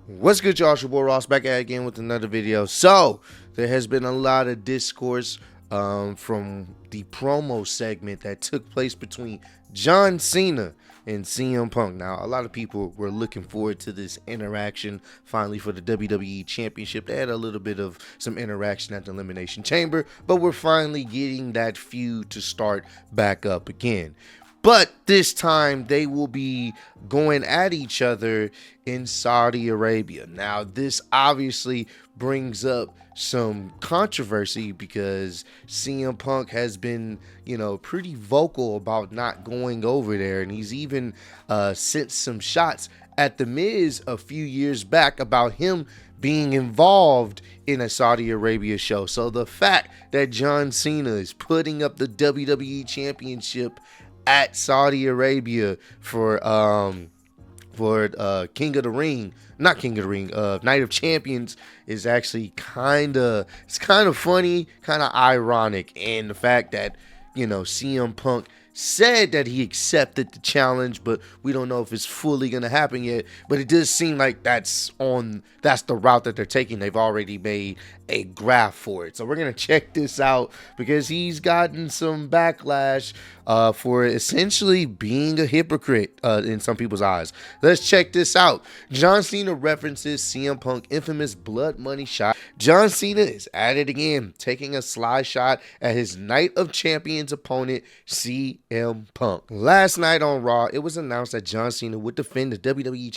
What's good, y'all? It's your boy Ross back at it again with another video. So there has been a lot of discourse from the promo segment that took place between John Cena and CM Punk. Now, a lot of people were looking forward to this interaction finally for the WWE Championship. They had a little bit of some interaction at the Elimination Chamber, but we're finally getting that feud to start back up again. But this time they will be going at each other in Saudi Arabia. Now, this obviously brings up some controversy because CM Punk has been, pretty vocal about not going over there. And he's even sent some shots at The Miz a few years back about him being involved in a Saudi Arabia show. So the fact that John Cena is putting up the WWE Championship at Saudi Arabia for King of the Ring, not King of the Ring, Night of Champions is actually kind of funny, kind of ironic, and the fact that CM Punk said that he accepted the challenge, but we don't know if it's fully gonna happen yet. But it does seem like that's the route that they're taking. They've already made a graph for it. So we're gonna check this out because he's gotten some backlash for essentially being a hypocrite in some people's eyes. Let's check this out. John Cena references CM Punk infamous blood money shot. John Cena is at it again, taking a sly shot at his Night of Champions opponent, CM Punk. Last night on Raw, it was announced that John Cena would defend the WWE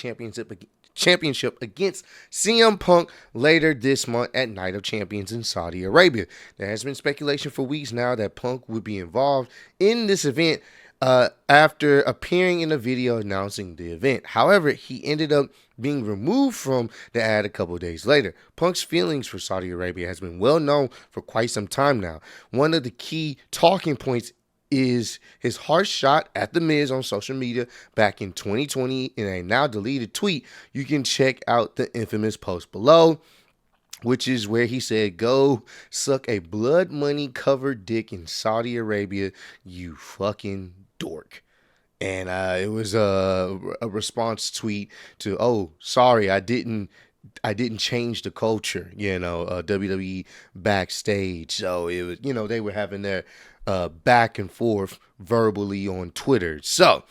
Championship against CM Punk later this month at Night of Champions in Saudi Arabia. There has been speculation for weeks now that Punk would be involved in this event after appearing in a video announcing the event. However, he ended up being removed from the ad a couple days later. Punk's feelings for Saudi Arabia has been well known for quite some time now. One of the key talking points is his harsh shot at The Miz on social media back in 2020 in a now deleted tweet. You can check out the infamous post below, which is where he said, "Go suck a blood money covered dick in Saudi Arabia, you fucking dork." And it was a response tweet to, "Oh, sorry, I didn't change the culture," WWE backstage. So it was, they were having their back and forth verbally on Twitter. So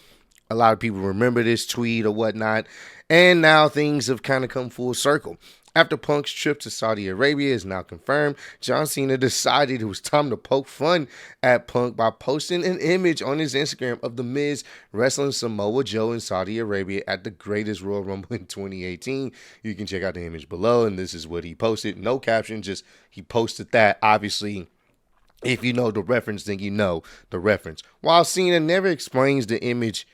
a lot of people remember this tweet or whatnot, and now things have kind of come full circle. After Punk's trip to Saudi Arabia is now confirmed, John Cena decided it was time to poke fun at Punk by posting an image on his Instagram of The Miz wrestling Samoa Joe in Saudi Arabia at the Greatest Royal Rumble in 2018. You can check out the image below, and this is what he posted. No caption, just he posted that. Obviously, if you know the reference, then you know the reference. While Cena never explains the images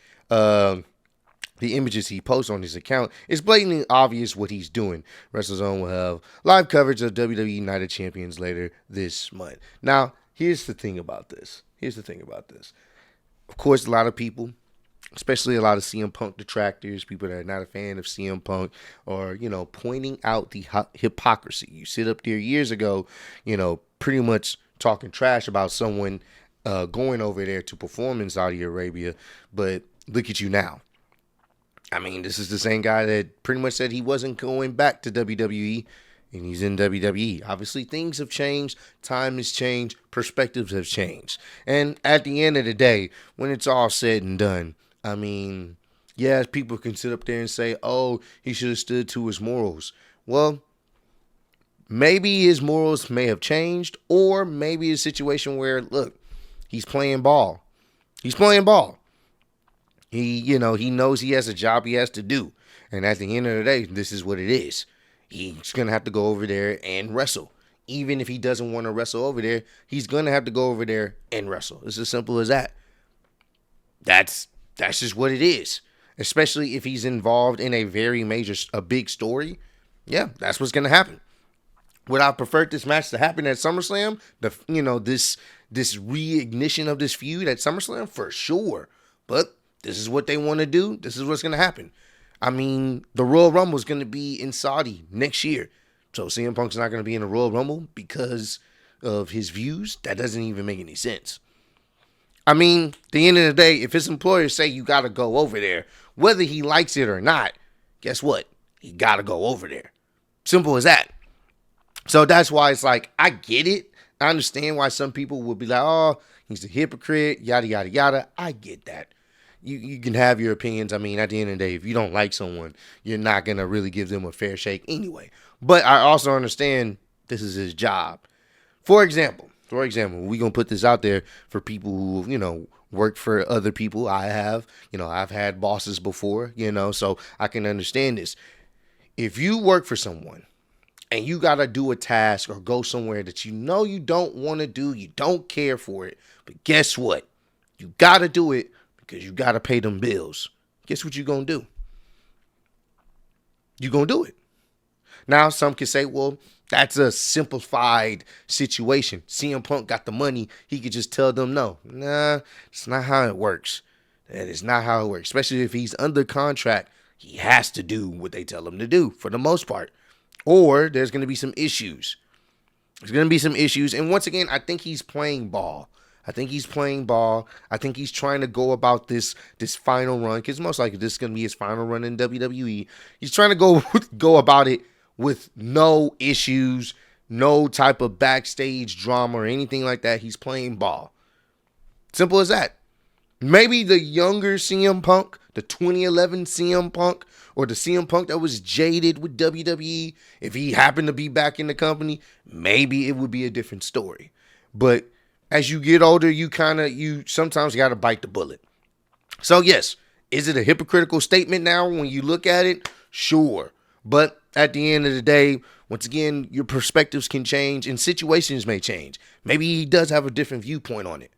he posts on his account, it's blatantly obvious what he's doing. WrestleZone will have live coverage of WWE Night of Champions later this month. Now, here's the thing about this. Of course, a lot of people, especially a lot of CM Punk detractors, people that are not a fan of CM Punk, are, pointing out the hypocrisy. You sit up there years ago, pretty much talking trash about someone going over there to perform in Saudi Arabia, but look at you now. I mean, this is the same guy that pretty much said he wasn't going back to WWE, and he's in WWE. Obviously, things have changed, time has changed, perspectives have changed. And at the end of the day, when it's all said and done, I mean, yeah, people can sit up there and say, "Oh, he should have stood to his morals." Well, maybe his morals may have changed, or maybe a situation where, look, he's playing ball. He, he knows he has a job he has to do. And at the end of the day, this is what it is. He's going to have to go over there and wrestle. Even if he doesn't want to wrestle over there, he's going to have to go over there and wrestle. It's as simple as that. That's just what it is. Especially if he's involved in a big story. Yeah, that's what's going to happen. Would I prefer this match to happen at SummerSlam? This reignition of this feud at SummerSlam? For sure. But this is what they want to do. This is what's going to happen. I mean, the Royal Rumble is going to be in Saudi next year. So CM Punk's not going to be in the Royal Rumble because of his views? That doesn't even make any sense. I mean, at the end of the day, if his employers say you got to go over there, whether he likes it or not, guess what? he got to go over there. Simple as that. So that's why it's like, I get it. I understand why some people would be like, oh, he's a hypocrite, yada, yada, yada. I get that. You can have your opinions. I mean, at the end of the day, if you don't like someone, you're not going to really give them a fair shake anyway. But I also understand this is his job. For example, we're going to put this out there for people who, work for other people. I've had bosses before, so I can understand this. If you work for someone and you got to do a task or go somewhere that you don't want to do, you don't care for it, but guess what? You got to do it because you got to pay them bills. Guess what you're going to do? You're going to do it. Now, some can say, well, that's a simplified situation. CM Punk got the money. He could just tell them no. Nah, it's not how it works. That is not how it works. Especially if he's under contract, he has to do what they tell him to do for the most part. Or there's going to be some issues. And once again, I think he's playing ball. I think he's trying to go about this final run, because most likely this is going to be his final run in WWE. He's trying to go about it with no issues, no type of backstage drama or anything like that. He's playing ball. Simple as that. Maybe the younger CM Punk, the 2011 CM Punk, or the CM Punk that was jaded with WWE, if he happened to be back in the company, maybe it would be a different story. But as you get older, you sometimes got to bite the bullet. So yes, is it a hypocritical statement now when you look at it? Sure. But at the end of the day, once again, your perspectives can change and situations may change. Maybe he does have a different viewpoint on it.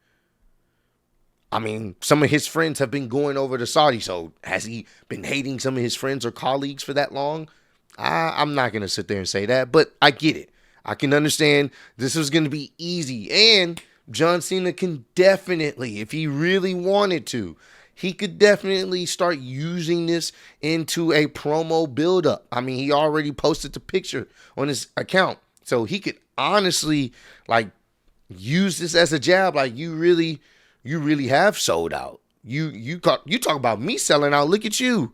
I mean, some of his friends have been going over to Saudi, so has he been hating some of his friends or colleagues for that long? I'm not going to sit there and say that, but I get it. I can understand this is going to be easy, and John Cena can definitely, if he really wanted to, he could definitely start using this into a promo buildup. I mean, he already posted the picture on his account, so he could honestly use this as a jab. Like, you really have sold out. You talk about me selling out. Look at you.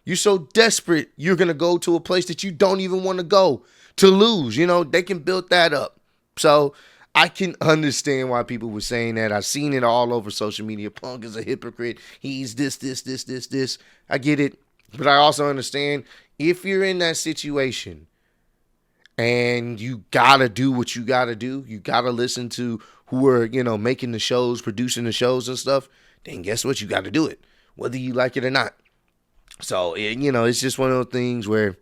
You're so desperate. You're going to go to a place that you don't even want to go to lose. They can build that up. So I can understand why people were saying that. I've seen it all over social media. Punk is a hypocrite. He's this. I get it. But I also understand if you're in that situation and you got to do what you got to do, you got to listen to who are, making the shows, producing the shows and stuff, then guess what? You got to do it, whether you like it or not. So, it's just one of those things where,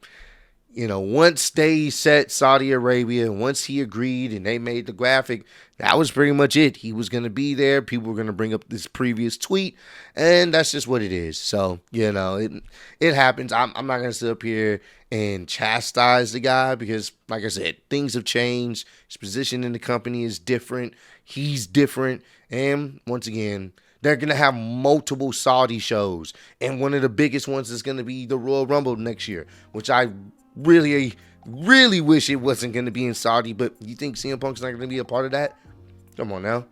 once they set Saudi Arabia, once he agreed and they made the graphic, that was pretty much it. He was going to be there. People were going to bring up this previous tweet, and that's just what it is. So, it happens. I'm not going to sit up here and chastise the guy because, like I said, things have changed. His position in the company is different. He's different. And once again, they're going to have multiple Saudi shows. And one of the biggest ones is going to be the Royal Rumble next year, which I really wish it wasn't going to be in Saudi. But you think CM Punk's not going to be a part of that? Come on now.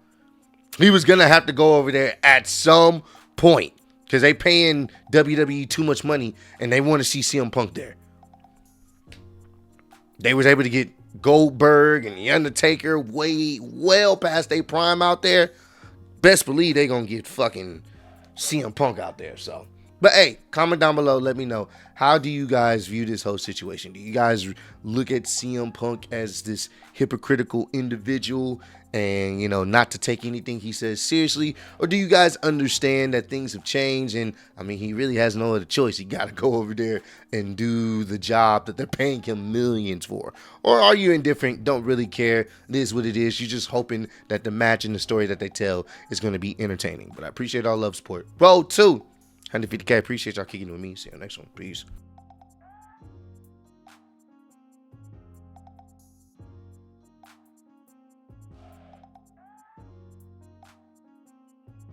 He was going to have to go over there at some point because they paying WWE too much money and they want to see CM Punk there. They was able to get Goldberg and The Undertaker well past their prime out there. Best believe they gonna get fucking CM Punk out there. So, but hey, comment down below. Let me know, how do you guys view this whole situation? Do you guys look at CM Punk as this hypocritical individual and, not to take anything he says seriously? Or do you guys understand that things have changed and, he really has no other choice. He got to go over there and do the job that they're paying him millions for? Or are you indifferent, don't really care, it is what it is, you're just hoping that the match and the story that they tell is going to be entertaining? But I appreciate all love, support. Road to 150K. Appreciate y'all kicking with me. See you next one. Peace.